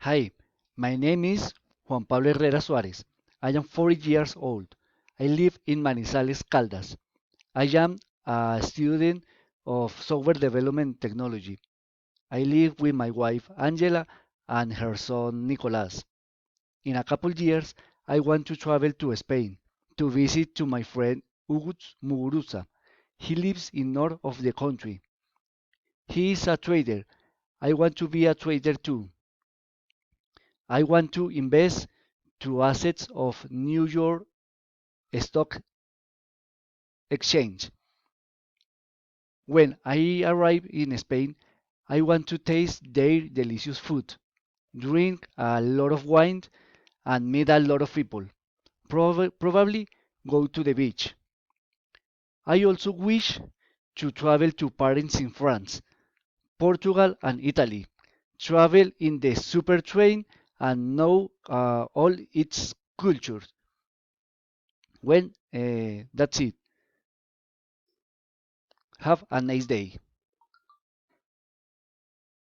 Hi, my name is Juan Pablo Herrera Suarez. I am 40 years old. I live in Manizales, Caldas. I am a student of software development technology. I live with my wife Angela and her son Nicolas. In a couple years, I want to travel to Spain to visit to my friend Hugo Muguruza. He lives in north of the country. He is a trader. I want to be a trader too. I want to invest to assets of New York Stock Exchange. When I arrive in Spain, I want to taste their delicious food, drink a lot of wine, and meet a lot of people. Probably go to the beach. I also wish to travel to Paris in France, Portugal, and Italy. Travel in the super train and know all its cultures. That's it. Have a nice day.